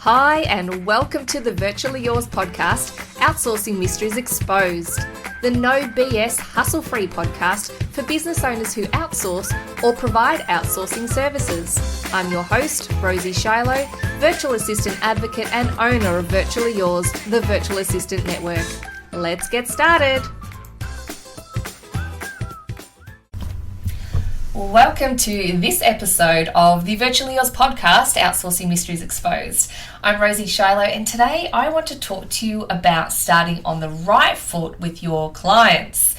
Hi, and welcome to the Virtually Yours podcast, Outsourcing Mysteries Exposed, the no BS hustle-free podcast for business owners who outsource or provide outsourcing services. I'm your host, Rosie Shiloh, virtual assistant advocate and owner of Virtually Yours, the virtual assistant network. Let's get started. Welcome to this episode of the Virtually Yours podcast, Outsourcing Mysteries Exposed. I'm Rosie Shiloh, and today I want to talk to you about starting on the right foot with your clients.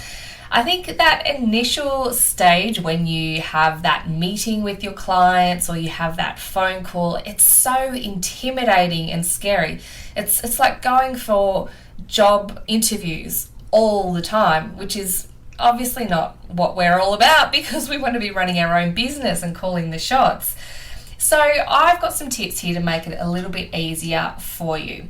I think that initial stage when you have that meeting with your clients or you have that phone call, it's so intimidating and scary. It's like going for job interviews all the time, which is obviously not what we're all about because we want to be running our own business and calling the shots. So I've got some tips here to make it a little bit easier for you.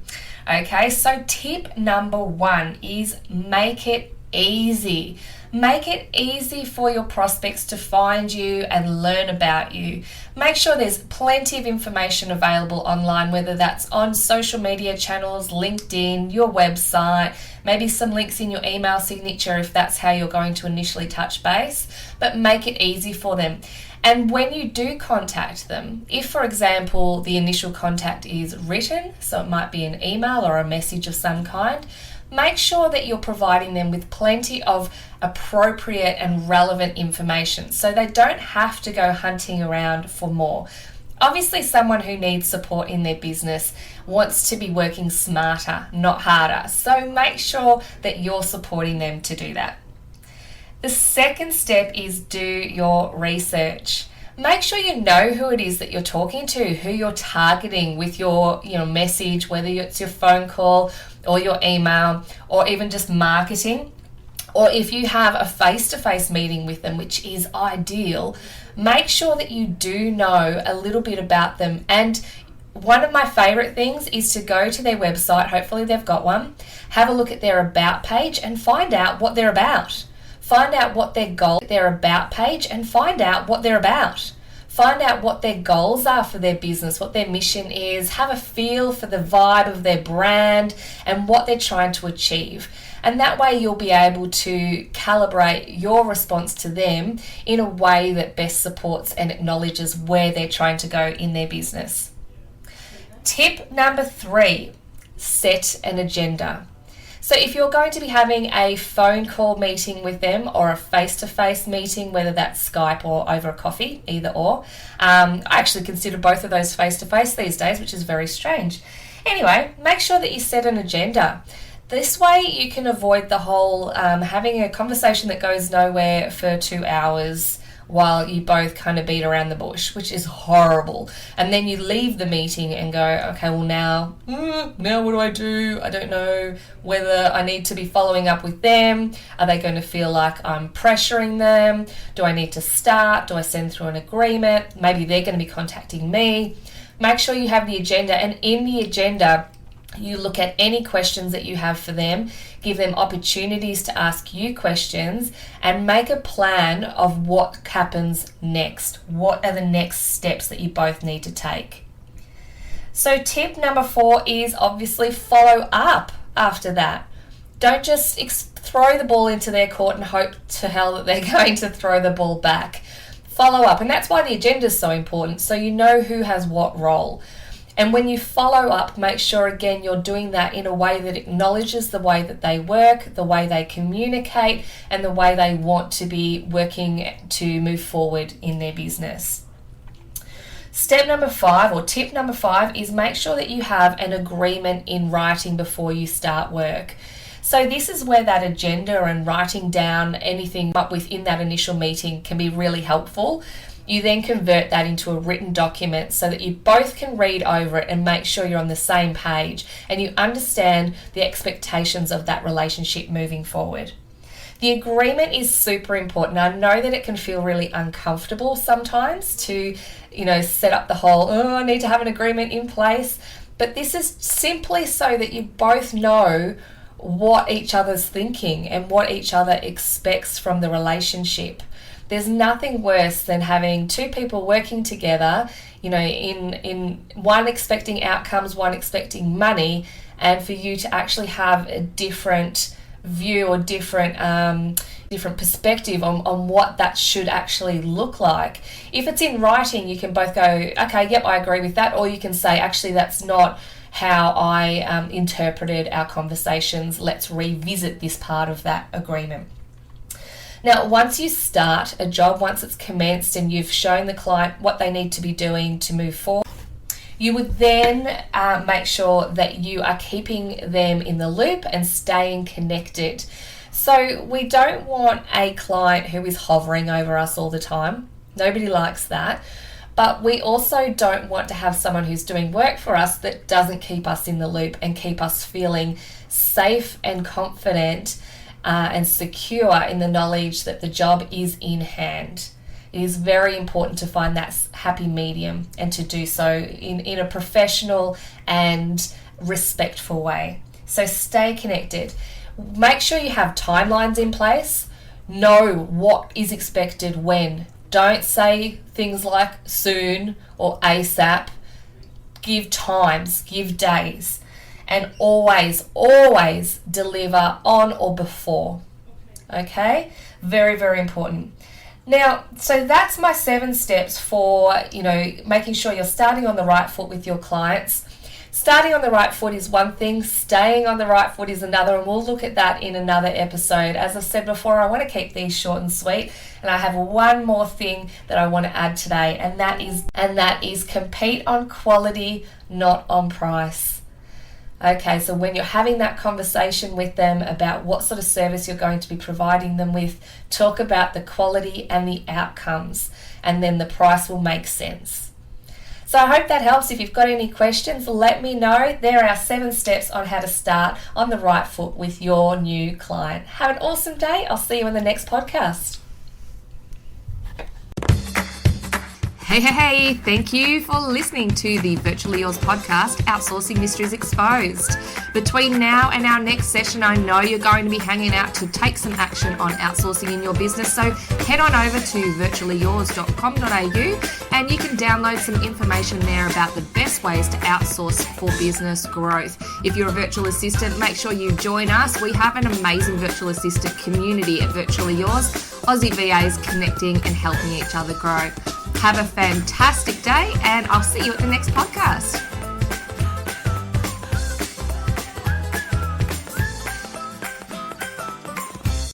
Okay, so tip number 1 is make it easy. Make it easy for your prospects to find you and learn about you. Make sure there's plenty of information available online, whether that's on social media channels, LinkedIn, your website, maybe some links in your email signature if that's how you're going to initially touch base, but make it easy for them. And when you do contact them, if, for example, the initial contact is written, so it might be an email or a message of some kind, make sure that you're providing them with plenty of appropriate and relevant information so they don't have to go hunting around for more. Obviously, someone who needs support in their business wants to be working smarter, not harder. So make sure that you're supporting them to do that. The second step is do your research. Make sure you know who it is that you're talking to, who you're targeting with your message, whether it's your phone call or your email or even just marketing. Or if you have a face-to-face meeting with them, which is ideal, make sure that you do know a little bit about them. And one of my favorite things is to go to their website, hopefully they've got one, have a look at their about page and find out what they're about. Find out what their goal, their about page, and find out what they're about. Find out what their goals are for their business, what their mission is, have a feel for the vibe of their brand and what they're trying to achieve. And that way you'll be able to calibrate your response to them in a way that best supports and acknowledges where they're trying to go in their business. Tip number 3, set an agenda. So if you're going to be having a phone call meeting with them or a face-to-face meeting, whether that's Skype or over a coffee, either or, I actually consider both of those face-to-face these days, which is very strange. Anyway, make sure that you set an agenda. This way you can avoid the whole having a conversation that goes nowhere for 2 hours while you both kind of beat around the bush, which is horrible. And then you leave the meeting and go, okay, well now what do I do? I don't know whether I need to be following up with them. Are they going to feel like I'm pressuring them? Do I need to start? Do I send through an agreement? Maybe they're going to be contacting me. Make sure you have the agenda, and in the agenda, you look at any questions that you have for them, give them opportunities to ask you questions, and make a plan of what happens next. What are the next steps that you both need to take? So tip number 4 is obviously follow up after that. Don't just throw the ball into their court and hope to hell that they're going to throw the ball back. Follow up, and that's why the agenda is so important, so you know who has what role. And when you follow up, make sure, again, you're doing that in a way that acknowledges the way that they work, the way they communicate, and the way they want to be working to move forward in their business. Step number 5, or tip number 5, is make sure that you have an agreement in writing before you start work. So this is where that agenda and writing down anything up within that initial meeting can be really helpful. You then convert that into a written document so that you both can read over it and make sure you're on the same page and you understand the expectations of that relationship moving forward. The agreement is super important. I know that it can feel really uncomfortable sometimes to, set up the whole, I need to have an agreement in place. But this is simply so that you both know what each other's thinking and what each other expects from the relationship. There's nothing worse than having two people working together, in one expecting outcomes, one expecting money, and for you to actually have a different view or different perspective on what that should actually look like. If it's in writing, you can both go, okay, yep, I agree with that, or you can say, actually, that's not how I interpreted our conversations. Let's revisit this part of that agreement. Now, once you start a job, once it's commenced and you've shown the client what they need to be doing to move forward, you would then make sure that you are keeping them in the loop and staying connected. So we don't want a client who is hovering over us all the time. Nobody likes that. But we also don't want to have someone who's doing work for us that doesn't keep us in the loop and keep us feeling safe and confident and secure in the knowledge that the job is in hand. It is very important to find that happy medium and to do so in a professional and respectful way. So stay connected. Make sure you have timelines in place. Know what is expected when. Don't say things like soon or ASAP. Give times, give days, and always deliver on or before. Okay? Very, very important. Now, so that's my 7 steps for, making sure you're starting on the right foot with your clients. Starting on the right foot is one thing, staying on the right foot is another, and we'll look at that in another episode. As I said before, I want to keep these short and sweet, and I have one more thing that I want to add today, and that is compete on quality, not on price. Okay, so when you're having that conversation with them about what sort of service you're going to be providing them with, talk about the quality and the outcomes, and then the price will make sense. So I hope that helps. If you've got any questions, let me know. There are our 7 steps on how to start on the right foot with your new client. Have an awesome day. I'll see you in the next podcast. Hey, thank you for listening to the Virtually Yours podcast, Outsourcing Mysteries Exposed. Between now and our next session, I know you're going to be hanging out to take some action on outsourcing in your business, so head on over to virtuallyyours.com.au and you can download some information there about the best ways to outsource for business growth. If you're a virtual assistant, make sure you join us. We have an amazing virtual assistant community at Virtually Yours, Aussie VAs connecting and helping each other grow. Have a fantastic day, and I'll see you at the next podcast.